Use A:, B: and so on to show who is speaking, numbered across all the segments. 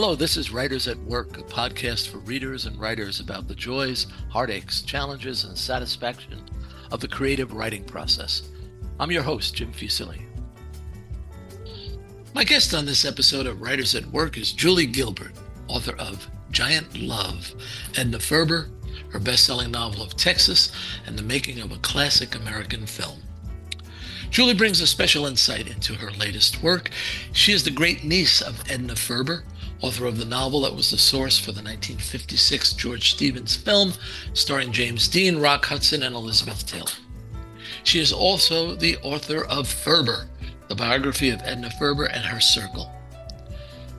A: Hello, this is Writers at Work, a podcast for readers and writers about the joys, heartaches, challenges, and satisfaction of the creative writing process. I'm your host, Jim Fusilli. My guest on this episode of Writers at Work is Julie Gilbert, author of Giant Love, Edna Ferber, her best-selling novel of Texas, and the making of a classic American film. Julie brings a special insight into her latest work. She is the great niece of Edna Ferber, author of the novel that was the source for the 1956 George Stevens film starring James Dean, Rock Hudson, and Elizabeth Taylor. She is also the author of Ferber, the biography of Edna Ferber and her circle.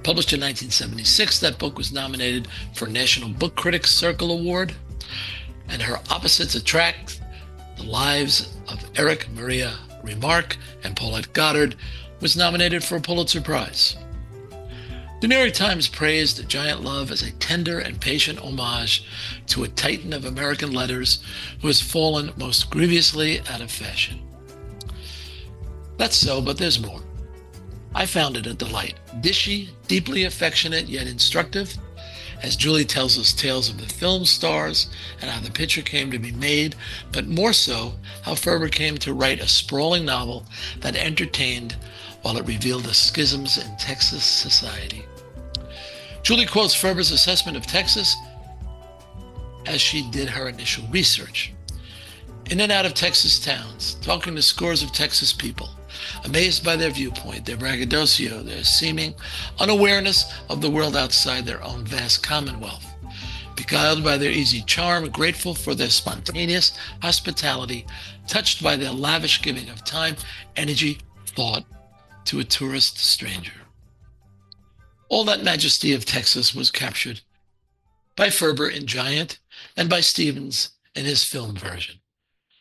A: Published in 1976, that book was nominated for National Book Critics Circle Award, and her opposites attract, The Lives of Eric Maria Remarque and Paulette Goddard, was nominated for a Pulitzer Prize. The New York Times praised Giant Love as a tender and patient homage to a titan of American letters who has fallen most grievously out of fashion. That's so, but there's more. I found it a delight. Dishy, deeply affectionate, yet instructive, as Julie tells us tales of the film stars and how the picture came to be made, but more so, how Ferber came to write a sprawling novel that entertained while it revealed the schisms in Texas society. Julie quotes Ferber's assessment of Texas as she did her initial research. In and out of Texas towns, talking to scores of Texas people, amazed by their viewpoint, their braggadocio, their seeming unawareness of the world outside their own vast commonwealth, beguiled by their easy charm, grateful for their spontaneous hospitality, touched by their lavish giving of time, energy, thought to a tourist stranger. All that majesty of Texas was captured by Ferber in Giant and by Stevens in his film version.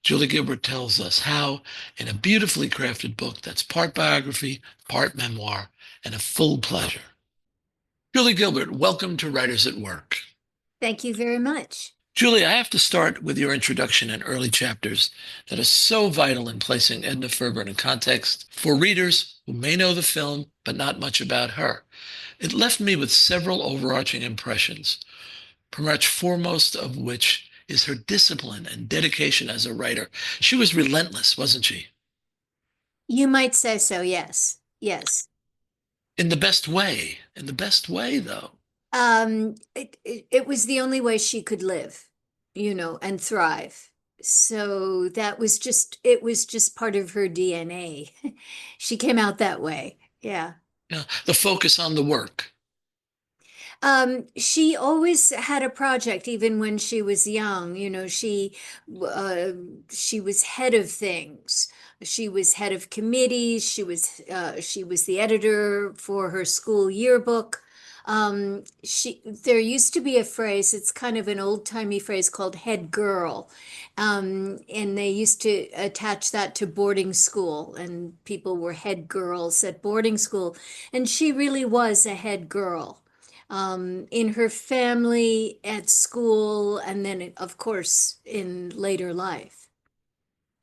A: Julie Gilbert tells us how, in a beautifully crafted book that's part biography, part memoir, and a full pleasure. Julie Gilbert, welcome to Writers at Work.
B: Thank you very much.
A: Julie, I have to start with your introduction and early chapters that are so vital in placing Edna Ferber in a context for readers who may know the film, but not much about her. It left me with several overarching impressions, perhaps foremost of which is her discipline and dedication as a writer. She was relentless, wasn't she?
B: You might say so, yes. Yes.
A: In the best way. In the best way, though.
B: It was the only way she could live, and thrive. So it was just part of her DNA. She came out that way. Yeah.
A: Yeah, the focus on the work.
B: She always had a project, even when she was young. She was head of things. She was head of committees. She was the editor for her school yearbook. There used to be a phrase, it's kind of an old-timey phrase called head girl. And they used to attach that to boarding school, and people were head girls at boarding school. And she really was a head girl, in her family, at school, and then, of course, in later life.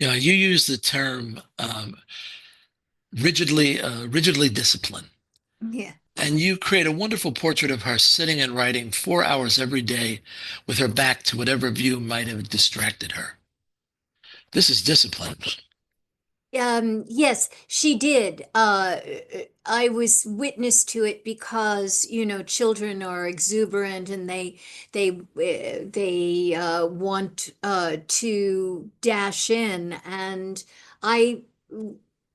A: Yeah, you use the term rigidly disciplined.
B: Yeah.
A: And you create a wonderful portrait of her sitting and writing 4 hours every day with her back to whatever view might have distracted her. This is discipline.
B: Yes, she did. I was witness to it because, children are exuberant, and they want to dash in, and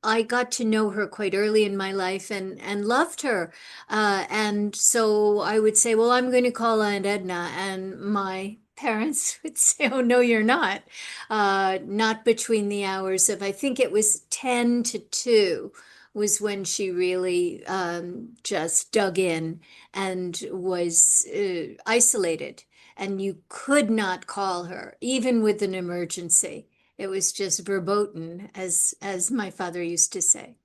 B: I got to know her quite early in my life and loved her. And so I would say, well, I'm going to call Aunt Edna. And my parents would say, oh, no, you're not. Not between the hours of, I think it was 10 to 2 was when she really just dug in and was isolated. And you could not call her, even with an emergency. It was just verboten, as my father used to say.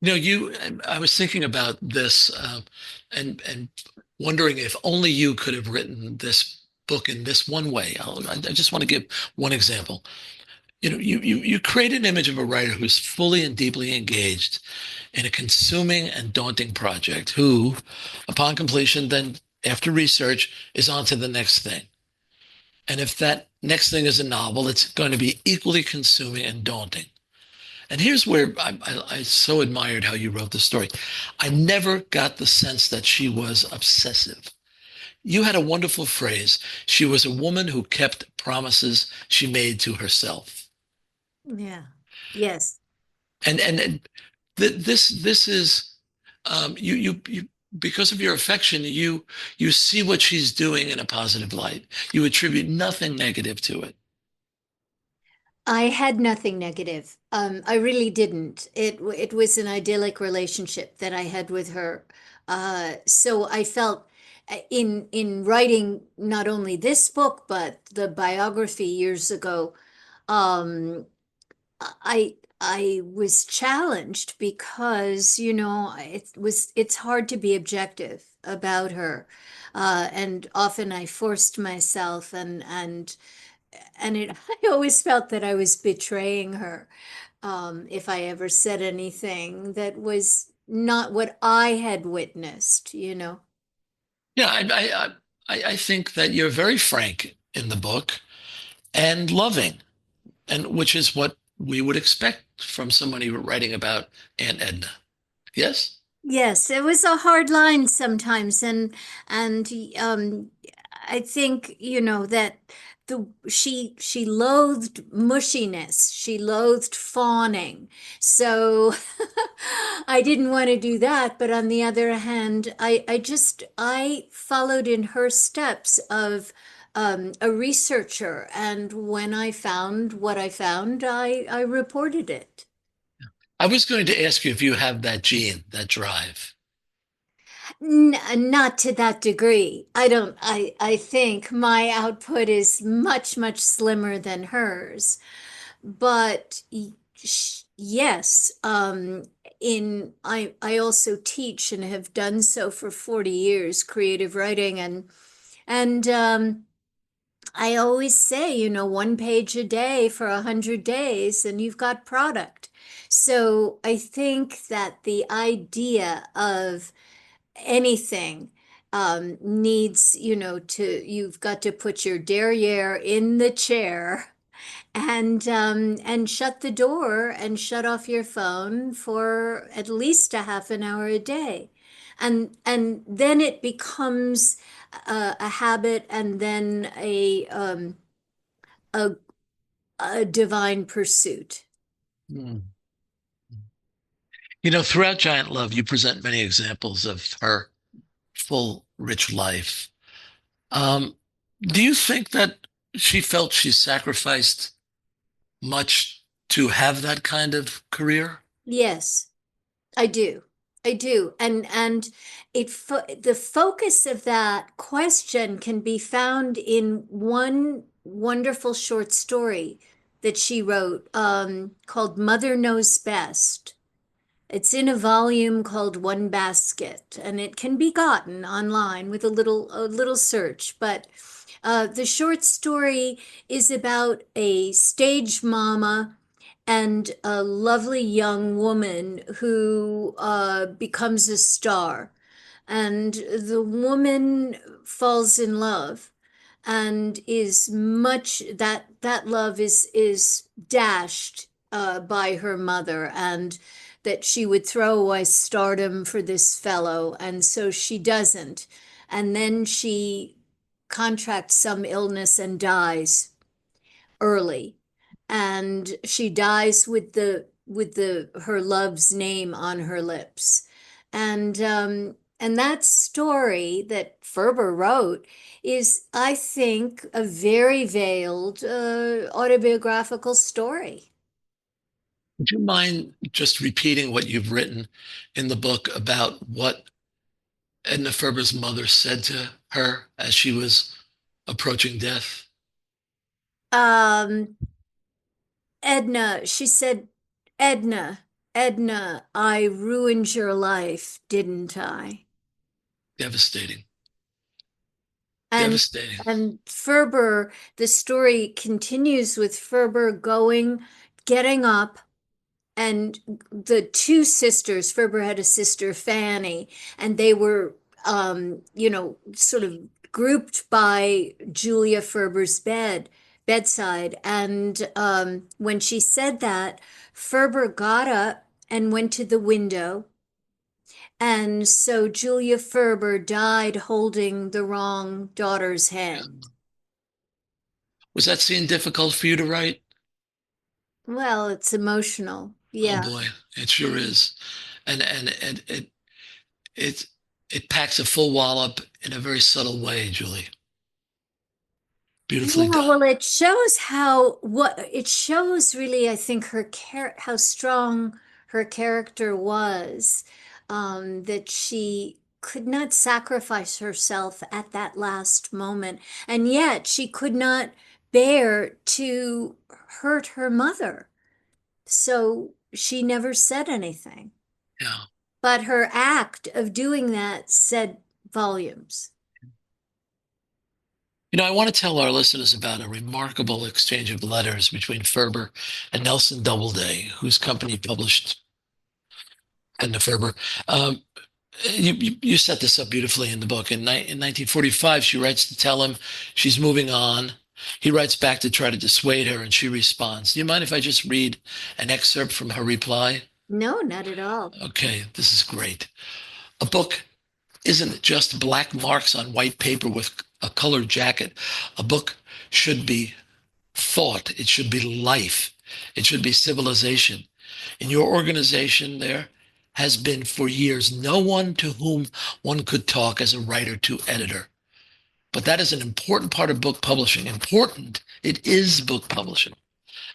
A: I was thinking about this and wondering if only you could have written this book in this one way. I just want to give one example. You create an image of a writer who's fully and deeply engaged in a consuming and daunting project, who, upon completion, then after research, is on to the next thing. And if that next thing is a novel, it's going to be equally consuming and daunting. And here's where I so admired how you wrote the story. I never got the sense that she was obsessive. You had a wonderful phrase. She was a woman who kept promises she made to herself.
B: Yeah. Yes.
A: And this is you because of your affection, you see what she's doing in a positive light. You attribute nothing negative to it.
B: I had nothing negative. I really didn't. It was an idyllic relationship that I had with her. So I felt in writing not only this book but the biography years ago, um, I was challenged because, it's hard to be objective about her. And often I forced myself and I always felt that I was betraying her, if I ever said anything that was not what I had witnessed.
A: Yeah, I think that you're very frank in the book and loving, and which is what we would expect from somebody writing about Aunt Edna. Yes?
B: Yes, it was a hard line sometimes, and I think that she loathed mushiness, she loathed fawning, so I didn't want to do that. But on the other hand, I followed in her steps of a researcher, and when I found what I found, I reported it.
A: I was going to ask you if you have that gene, that drive.
B: Not to that degree. I don't, I think my output is much, much slimmer than hers. But yes, I also teach and have done so for 40 years, creative writing, and I always say, 1 page a day for 100 days and you've got product. So I think that the idea of anything needs, you've got to put your derriere in the chair and shut the door and shut off your phone for at least a half an hour a day. And then it becomes a habit, and then a, a divine pursuit.
A: Hmm. Throughout Giant Love, you present many examples of her full, rich life. Um, do you think that she felt she sacrificed much to have that kind of career?
B: Yes. I do. I do. And the focus of that question can be found in one wonderful short story that she wrote, called Mother Knows Best. It's in a volume called One Basket, and it can be gotten online with a little search. But the short story is about a stage mama and a lovely young woman who becomes a star. And the woman falls in love and is much that love is dashed by her mother, and that she would throw away stardom for this fellow, and so she doesn't. And then she contracts some illness and dies early, and she dies with the her love's name on her lips. And that story that Ferber wrote is, I think, a very veiled autobiographical story.
A: Would you mind just repeating what you've written in the book about what Edna Ferber's mother said to her as she was approaching death?
B: um she said, Edna, Edna, I ruined your life, didn't I?
A: Devastating.
B: And
A: Devastating.
B: and Ferber, the story continues with Ferber getting up, and the two sisters, Ferber had a sister, Fanny, and they were, sort of grouped by Julia Ferber's bedside. And when she said that, Ferber got up and went to the window. And so Julia Ferber died holding the wrong daughter's hand.
A: Was that scene difficult for you to write?
B: Well, it's emotional.
A: Oh
B: Yeah.
A: boy, it sure is. And it it packs a full wallop in a very subtle way, Julie. Beautifully
B: Yeah,
A: done.
B: well, it shows what it shows really, I think how strong her character was, that she could not sacrifice herself at that last moment, and yet she could not bear to hurt her mother. So she never said anything.
A: Yeah.
B: But her act of doing that said volumes.
A: I want to tell our listeners about a remarkable exchange of letters between Ferber and Nelson Doubleday, whose company published Edna Ferber. Um, you set this up beautifully in the book. In 1945, she writes to tell him she's moving on. He writes back to try to dissuade her, and she responds. Do you mind if I just read an excerpt from her reply?
B: No, not at all.
A: Okay, this is great. A book isn't just black marks on white paper with a colored jacket. A book should be thought. It should be life. It should be civilization. In your organization, there has been for years no one to whom one could talk as a writer to editor. But that is an important part of book publishing. Important. It is book publishing.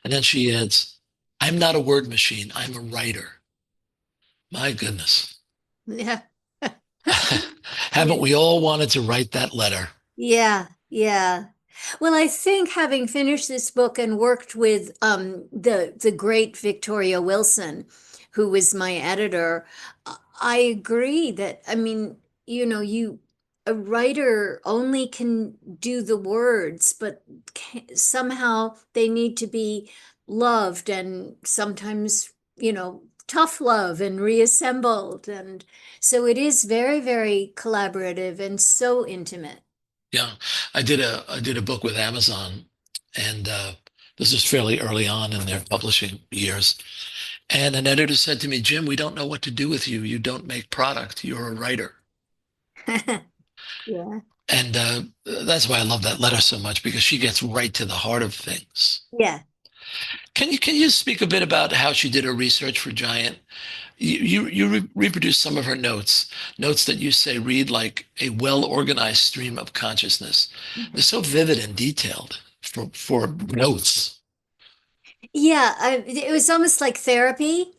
A: And then she adds, I'm not a word machine. I'm a writer. My goodness.
B: Yeah.
A: Haven't we all wanted to write that letter?
B: Yeah, yeah. Well, I think having finished this book and worked with the great Victoria Wilson, who was my editor, I agree that, I mean, you a writer only can do the words, but somehow they need to be loved, and sometimes, tough love and reassembled. And so it is very, very collaborative and so intimate.
A: Yeah, I did a book with Amazon, and this was fairly early on in their publishing years. And an editor said to me, Jim, we don't know what to do with you. You don't make product. You're a writer.
B: Yeah.
A: And that's why I love that letter so much because she gets right to the heart of things.
B: Yeah.
A: Can you speak a bit about how she did her research for Giant? You reproduce some of her notes that you say read like a well-organized stream of consciousness. They're so vivid and detailed for notes.
B: Yeah, it was almost like therapy.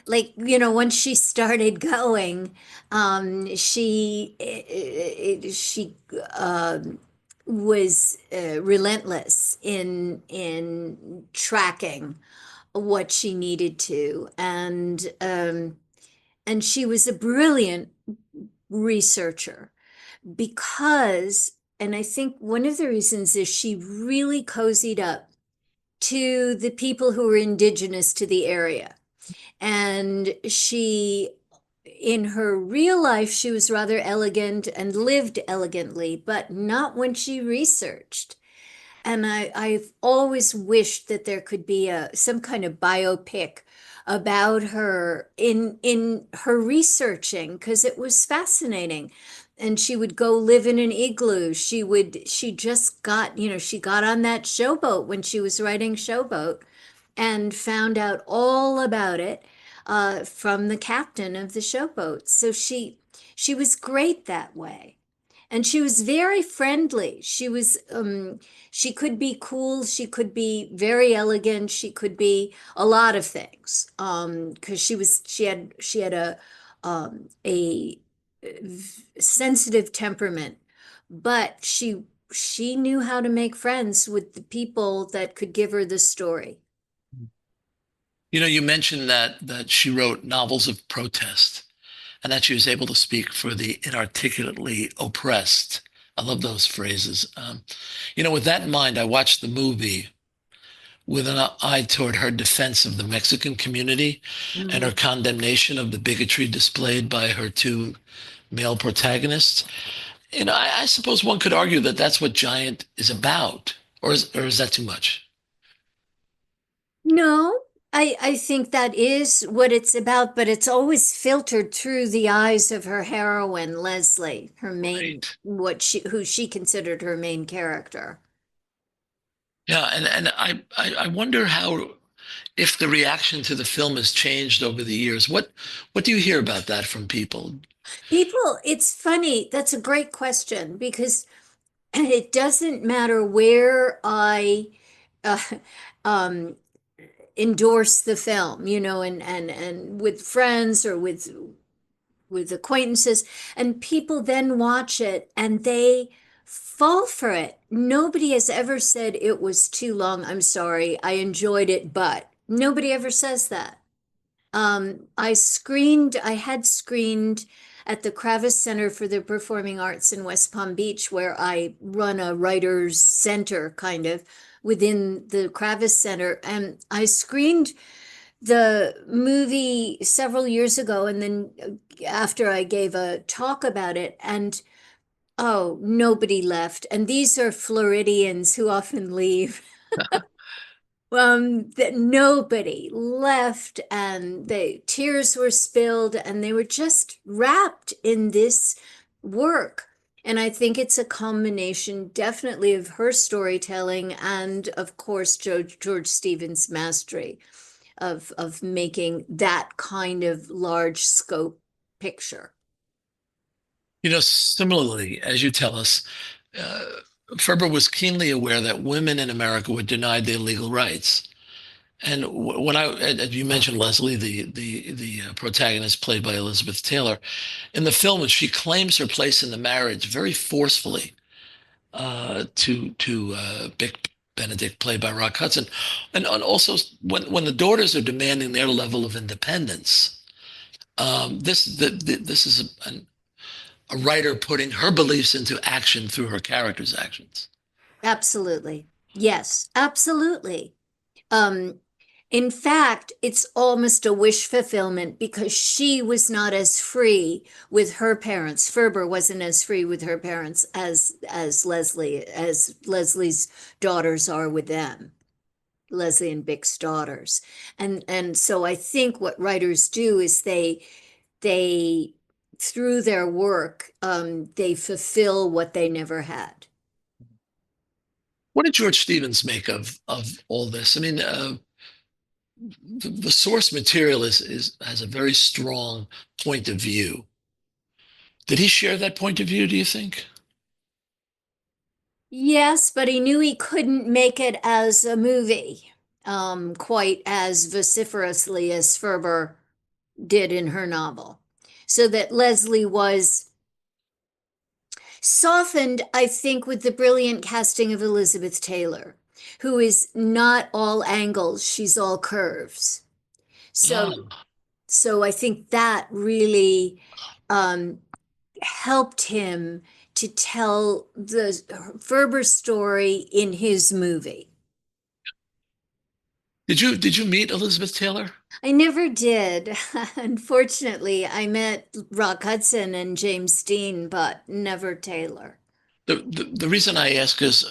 B: Like, once she started going, she was relentless in tracking what she needed to, and she was a brilliant researcher because, and I think one of the reasons is she really cozied up to the people who were indigenous to the area. And in her real life, she was rather elegant and lived elegantly, but not when she researched. And I've always wished that there could be some kind of biopic about her in her researching, because it was fascinating. And she would go live in an igloo. She just got, she got on that showboat when she was writing Showboat and found out all about it from the captain of the showboat. So she was great that way. And she was very friendly. She could be cool, she could be very elegant, she could be a lot of things. Because she had a sensitive temperament, but she knew how to make friends with the people that could give her the story.
A: You mentioned that she wrote novels of protest and that she was able to speak for the inarticulately oppressed. I love those phrases. With that in mind, I watched the movie with an eye toward her defense of the Mexican community and her
B: Mm.
A: condemnation of the bigotry displayed by her two male protagonists. I suppose one could argue that that's what Giant is about, or is that too much?
B: No, I think that is what it's about, but it's always filtered through the eyes of her heroine, Leslie, her main,
A: Right.
B: who she considered her main character.
A: Yeah, and I wonder how if the reaction to the film has changed over the years. What do you hear about that from people?
B: People, it's funny. That's a great question because it doesn't matter where I uh, um, endorse the film, and with friends or with acquaintances, and people then watch it and they fall for it. Nobody has ever said it was too long. I'm sorry, I enjoyed it, but nobody ever says that. I had screened at the Kravis Center for the Performing Arts in West Palm Beach, where I run a writer's center kind of within the Kravis Center. And I screened the movie several years ago, and then after I gave a talk about it, and oh, nobody left. And these are Floridians who often leave. That nobody left, and the tears were spilled, and they were just wrapped in this work. And I think it's a combination definitely of her storytelling and of course George Stevens' mastery of making that kind of large scope picture.
A: Similarly, as you tell us, uh, Ferber was keenly aware that women in America were denied their legal rights. And when as you mentioned Leslie, the protagonist played by Elizabeth Taylor, in the film, she claims her place in the marriage very forcefully to Bick Benedict, played by Rock Hudson, and also when the daughters are demanding their level of independence, this is a writer putting her beliefs into action through her character's actions.
B: Absolutely. Yes, absolutely. Um, in fact, it's almost a wish fulfillment because she was not as free with her parents. Ferber wasn't as free with her parents as Leslie's daughters are with them. Leslie and Bick's daughters. And so I think what writers do is they through their work, they fulfill what they never had.
A: What did George Stevens make of all this? I mean, the source material is has a very strong point of view. Did he share that point of view, do you think?
B: Yes, but he knew he couldn't make it as a movie, quite as vociferously as Ferber did in her novel. So that Leslie was softened, I think, with the brilliant casting of Elizabeth Taylor, who is not all angles, she's all curves. So,
A: Ah,
B: so I think that really um, helped him to tell the Ferber story in his movie.
A: did you meet Elizabeth Taylor?
B: I never did. Unfortunately, I met Rock Hudson and James Dean, but never Taylor.
A: The reason I ask is,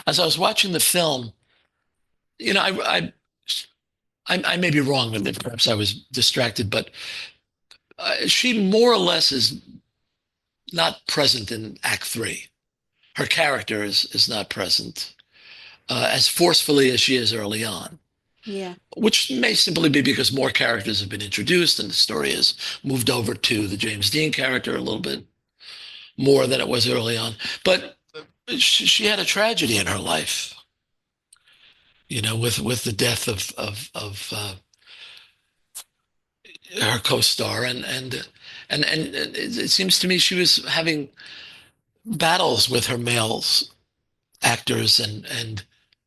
A: as I was watching the film, you know, I may be wrong with it. Perhaps I was distracted, but she more or less is not present in Act Three. Her character is not present as forcefully as she is early on,
B: Yeah.
A: which may simply be because more characters have been introduced and the story has moved over to the James Dean character a little bit more than it was early on. But she had a tragedy in her life, with the death of her co-star, and it seems to me she was having battles with her males actors and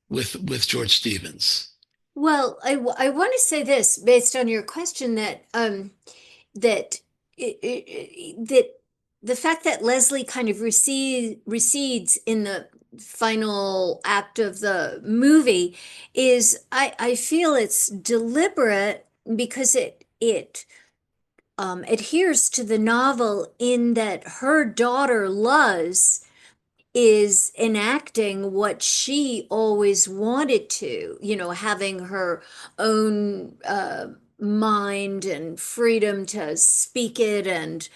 A: with George Stevens.
B: Well, I want to say this based on your question that that that the fact that Leslie kind of recedes in the final act of the movie is, I feel it's deliberate because it adheres to the novel in that her daughter Luz is enacting what she always wanted to, having her own mind and freedom to speak it, and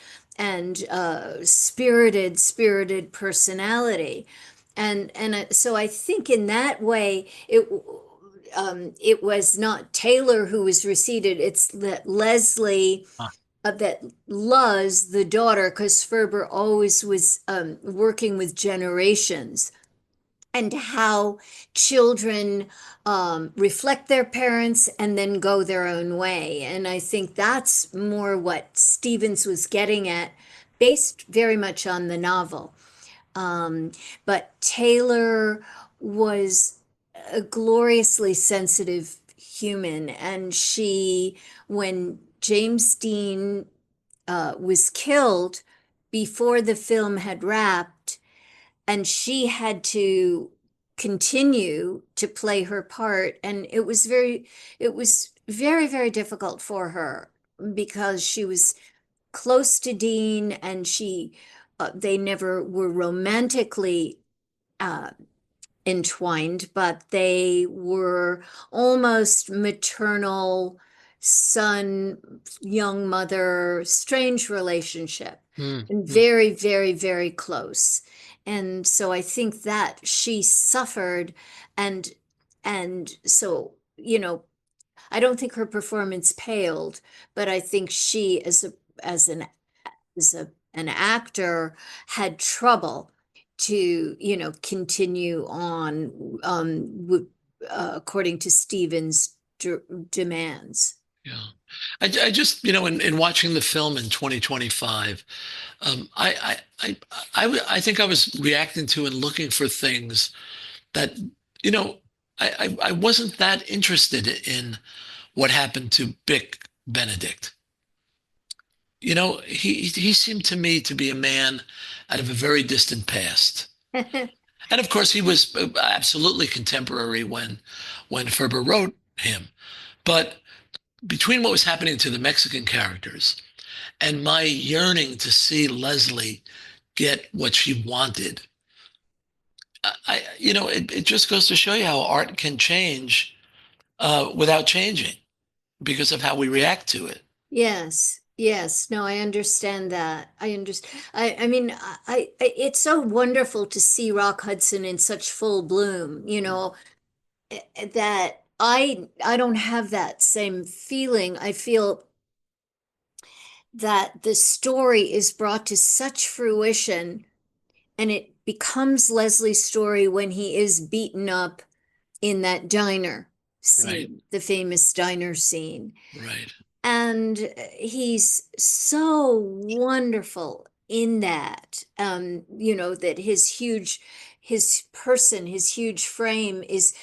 B: spirited personality. And so I think in that way it was not Taylor who was receded, it's that Leslie,
A: Ah,
B: that Luz, the daughter, because Ferber always was working with generations, and how children reflect their parents and then go their own way. And I think that's more what Stevens was getting at, based very much on the novel. Um, but Taylor was a gloriously sensitive human, and when James Dean was killed before the film had wrapped, and she had to continue to play her part, and it was very, very difficult for her because she was close to Dean, and they never were romantically uh, entwined, but they were almost maternal son, young mother, strange relationship,
A: mm,
B: and
A: mm.
B: very, very, very close. And so I think that she suffered, and so, I don't think her performance paled, but I think she, as an an actor, had trouble to, continue on, according to Stevens' demands.
A: Yeah. I just, in watching the film in 2025, I think I was reacting to and looking for things that, you know, I wasn't that interested in what happened to Bick Benedict. He seemed to me to be a man out of a very distant past. And of course, he was absolutely contemporary when Ferber wrote him. But between what was happening to the Mexican characters and my yearning to see Leslie get what she wanted, it just goes to show you how art can change without changing because of how we react to it.
B: Yes, yes. No, I understand that. I understand. I mean, it's so wonderful to see Rock Hudson in such full bloom, that I don't have that same feeling. I feel that the story is brought to such fruition, and it becomes Leslie's story when he is beaten up in that diner
A: Right,
B: scene, the famous diner scene.
A: right.
B: And he's so wonderful in that, that his huge frame is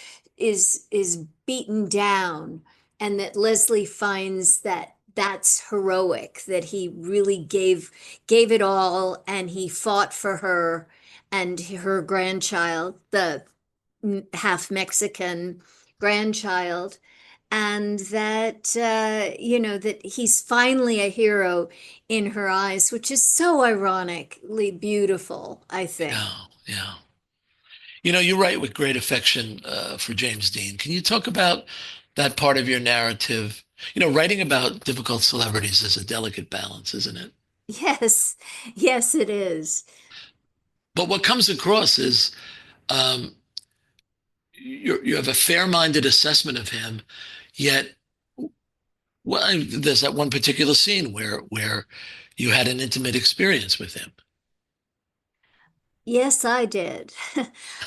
B: beaten down, and that Leslie finds that that's heroic, that he really gave it all, and he fought for her and her grandchild, the half Mexican grandchild, and that that he's finally a hero in her eyes, which is so ironically beautiful, I think.
A: Yeah, yeah. You write with great affection for James Dean. Can you talk about that part of your narrative? Writing about difficult celebrities is a delicate balance, isn't it?
B: Yes, yes, it is.
A: But what comes across is um, you have a fair-minded assessment of him, yet, well, there's that one particular scene where you had an intimate experience with him.
B: Yes, I did.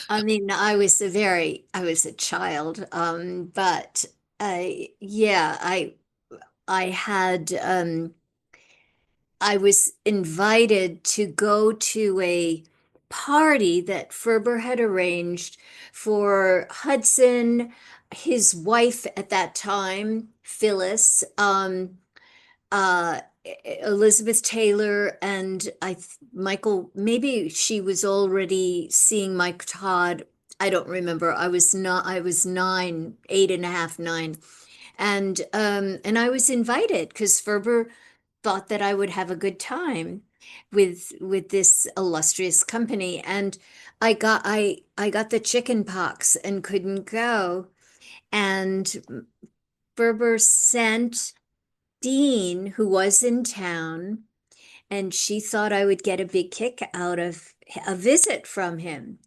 B: I mean, I was a child, but yeah, I had, I was invited to go to a party that Ferber had arranged for Hudson, his wife at that time, Phyllis, Elizabeth Taylor and Michael, maybe she was already seeing Mike Todd. I don't remember. I was 9, 8.5, 9. And I was invited because Ferber thought that I would have a good time with this illustrious company. And I got the chicken pox and couldn't go. And Ferber sent Dean, who was in town, and she thought I would get a big kick out of a visit from him,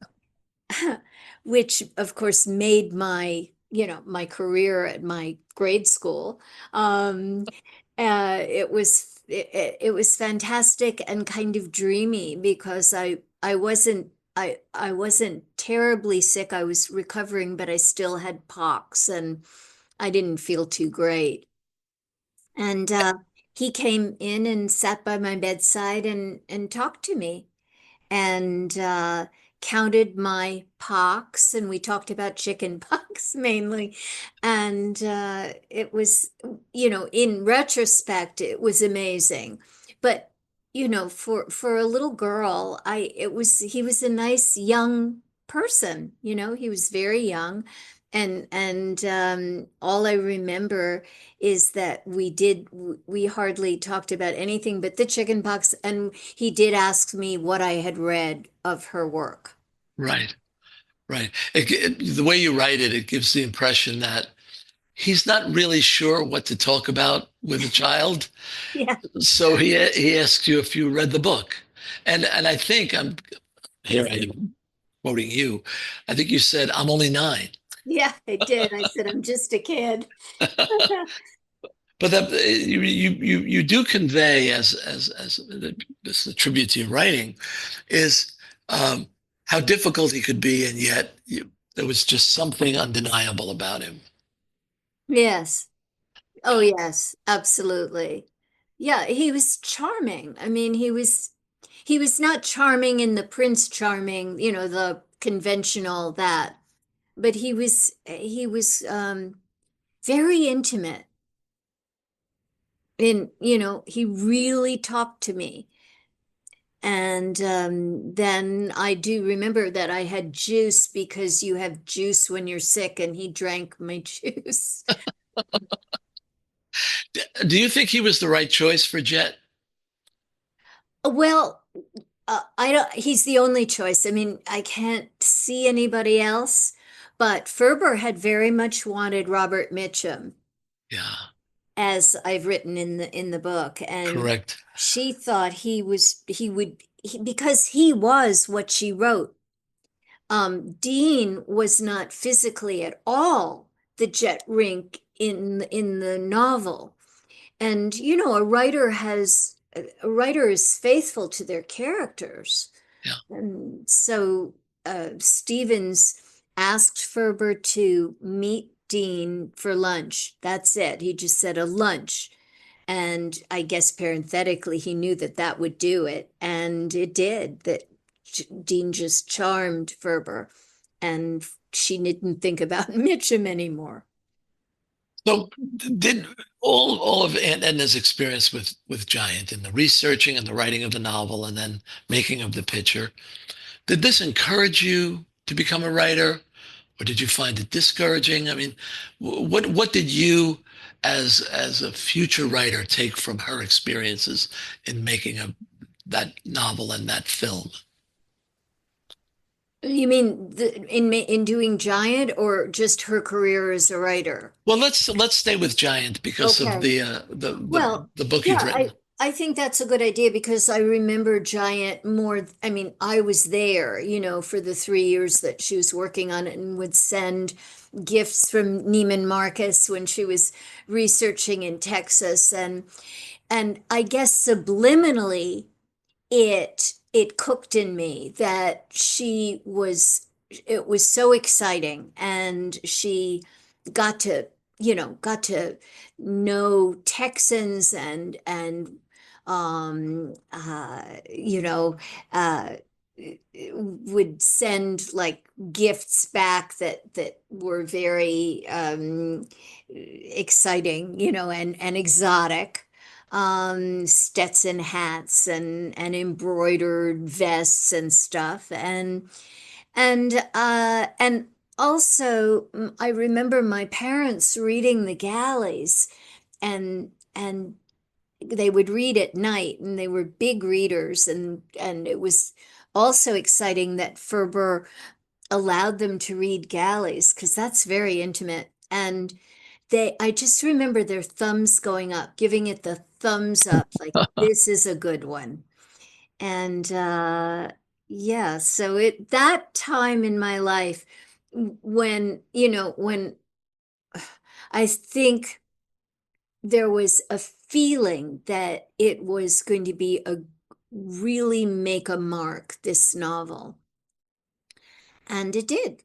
B: which of course made my career at my grade school. Um, it was fantastic and kind of dreamy because I wasn't terribly sick. I was recovering, but I still had pox and I didn't feel too great. And he came in and sat by my bedside and talked to me and counted my pox. And we talked about chicken pox mainly. And it was, in retrospect, it was amazing. But, for a little girl, he was a nice young person, he was very young. And all I remember is that we hardly talked about anything but the chicken pox, and he did ask me what I had read of her work.
A: Right, right. The way you write it, it gives the impression that he's not really sure what to talk about with a child.
B: Yeah,
A: So he asks you if you read the book. And I think I am quoting you. I think you said, I'm only 9.
B: yeah, I did. I said, I'm just a kid.
A: But that you do convey as this a tribute to your writing is how difficult he could be, and yet there was just something undeniable about him.
B: Yes. Oh, yes, absolutely. Yeah, he was charming. I mean, he was not charming in the Prince Charming, the conventional that, but he was very intimate. And, he really talked to me. And then I do remember that I had juice because you have juice when you're sick, and he drank my juice.
A: Do you think he was the right choice for Jet?
B: Well, I don't, he's the only choice. I mean, I can't see anybody else, but Ferber had very much wanted Robert Mitchum,
A: Yeah,
B: as I've written in the book, and
A: correct.
B: she thought because he was what she wrote. Dean was not physically at all the jet rink in the novel. And a writer is faithful to their characters.
A: Yeah.
B: And so Stevens asked Ferber to meet Dean for lunch. That's it. He just said a lunch. And I guess parenthetically, he knew that that would do it. And it did, that Dean just charmed Ferber. And she didn't think about Mitchum anymore.
A: So did all of Aunt Edna's experience with Giant and the researching and the writing of the novel and then making of the picture, did this encourage you to become a writer, or did you find it discouraging? I mean, what did you as a future writer take from her experiences in making that novel and that film?
B: You mean in doing Giant, or just her career as a writer?
A: Well, let's stay with Giant because of
B: Okay. Well,
A: the book you've
B: yeah,
A: written.
B: I think that's a good idea because I remember Giant more. I mean, I was there, for the 3 years that she was working on it, and would send gifts from Neiman Marcus when she was researching in Texas. And I guess subliminally it cooked in me that it was so exciting, and she got to got to know Texans, and you know uh would send like gifts back that were very exciting, and exotic. Stetson hats and embroidered vests and stuff. And also I remember my parents reading the galleys, and they would read at night, and they were big readers, and it was also exciting that Ferber allowed them to read galleys, because that's very intimate. And I just remember their thumbs going up, giving it the thumbs up, like this is a good one. And yeah, so that time in my life, when, when I think there was a feeling that it was going to be a really make a mark, this novel. And it did.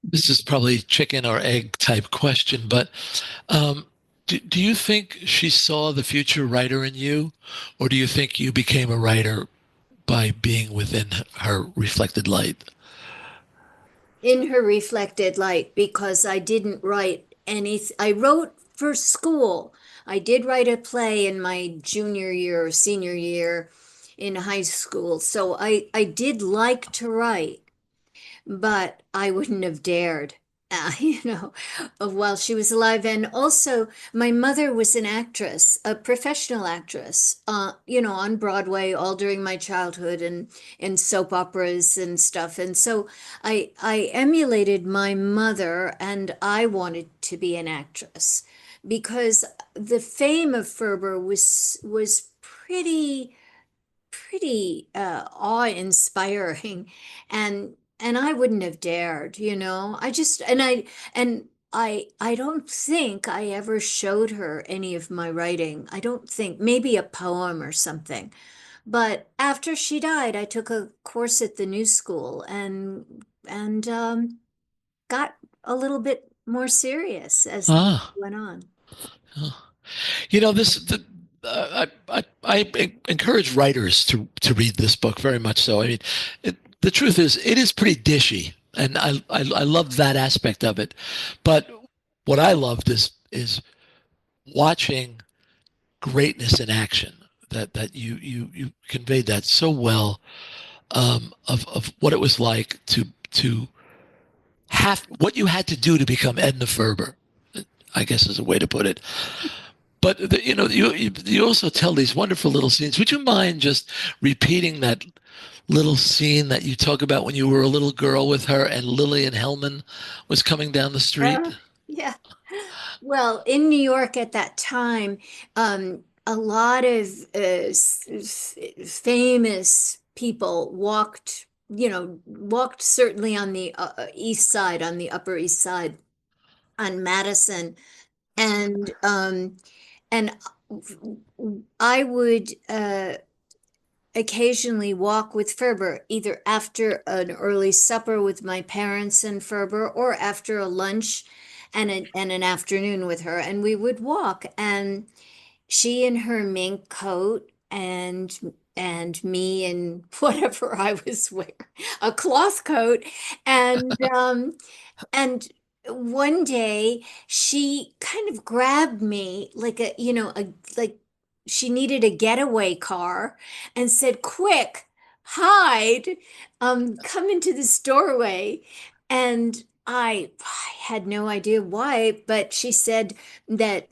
A: This is probably chicken or egg type question, but um, do you think she saw the future writer in you, or do you think you became a writer by being within her reflected light?
B: In her reflected light, because I didn't write I wrote for school. I did write a play in my junior year or senior year in high school. So I did like to write, but I wouldn't have dared, while she was alive. And also, my mother was an actress, a professional actress, on Broadway all during my childhood, and in soap operas and stuff. And so I emulated my mother, and I wanted to be an actress, because the fame of Ferber was pretty awe-inspiring, and I wouldn't have dared, I just and I don't think I ever showed her any of my writing. I don't think, maybe a poem or something. But after she died, I took a course at the New School, and got a little bit more serious as the
A: Ah,
B: went on.
A: this I encourage writers to read this book very much so. I mean, the truth is, it is pretty dishy, and I love that aspect of it. But what I loved is watching greatness in action. That you conveyed that so well, of what it was like to have what you had to do to become Edna Ferber, I guess is a way to put it. But you also tell these wonderful little scenes. Would you mind just repeating that little scene that you talk about when you were a little girl with her and Lillian Hellman was coming down the street?
B: Yeah. Well, in New York at that time, a lot of famous people walked certainly on the east side, on the Upper East Side, on Madison, and I would occasionally walk with Ferber, either after an early supper with my parents and Ferber, or after a lunch and an afternoon with her. And we would walk, and she in her mink coat, and me in whatever I was wearing, a cloth coat. And one day she kind of grabbed me like like she needed a getaway car, and said, "Quick, hide, come into this doorway." And I had no idea why, but she said that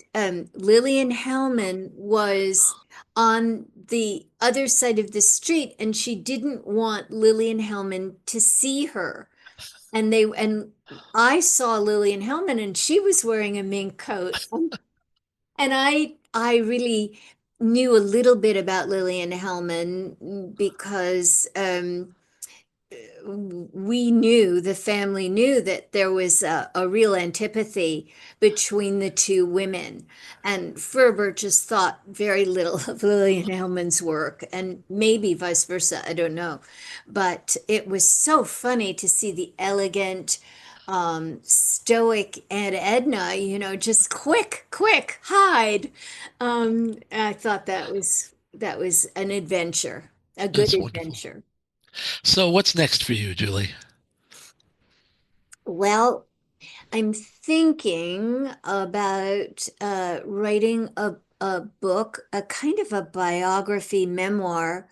B: Lillian Hellman was on the other side of the street, and she didn't want Lillian Hellman to see her. And I saw Lillian Hellman, and she was wearing a mink coat. And I really knew a little bit about Lillian Hellman, because the family knew that there was a real antipathy between the two women. And Ferber just thought very little of Lillian Hellman's work, and maybe vice versa, I don't know. But it was so funny to see the elegant, stoic Aunt Edna, just quick, quick, hide. I thought that was an adventure, a good
A: That's wonderful.
B: adventure.
A: So what's next for you, Julie?
B: Well, I'm thinking about writing a book, a kind of a biography memoir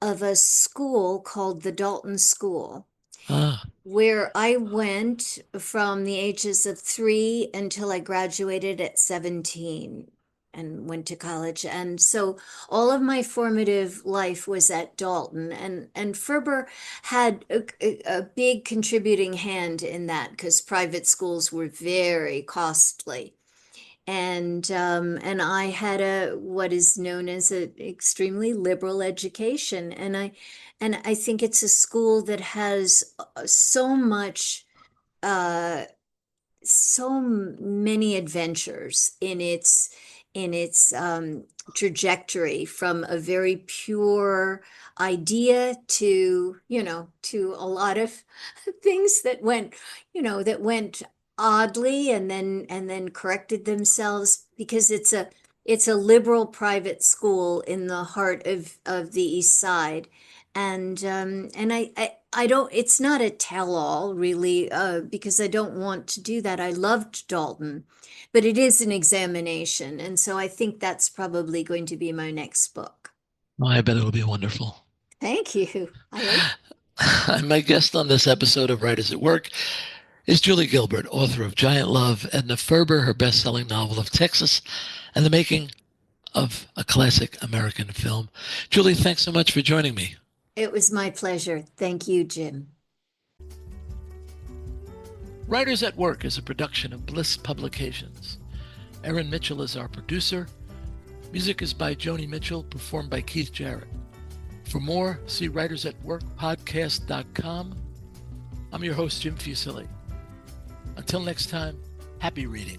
B: of a school called the Dalton School,
A: Ah,
B: where I went from the ages of 3 until I graduated at 17 and went to college. And so all of my formative life was at Dalton. And Ferber had a big contributing hand in that because private schools were very costly. And I had a what is known as an extremely liberal education, and I think it's a school that has so much uh, so many adventures in its trajectory, from a very pure idea to, to a lot of things that went oddly and then corrected themselves, because it's a liberal private school in the heart of the East Side. And I don't, it's not a tell-all really, because I don't want to do that. I loved Dalton, but it is an examination. And so I think that's probably going to be my next book.
A: I bet it'll be wonderful.
B: Thank you. I hope.
A: My guest on this episode of Writers at Work is Julie Gilbert, author of Giant Love, Edna Ferber, her best-selling novel of Texas, and the making of a classic American film. Julie, thanks so much for joining me.
B: It was my pleasure. Thank you, Jim.
A: Writers at Work is a production of Bliss Publications. Erin Mitchell is our producer. Music is by Joni Mitchell, performed by Keith Jarrett. For more, see writersaTworkpodcast.com. I'm your host, Jim Fusilli. Until next time, happy reading.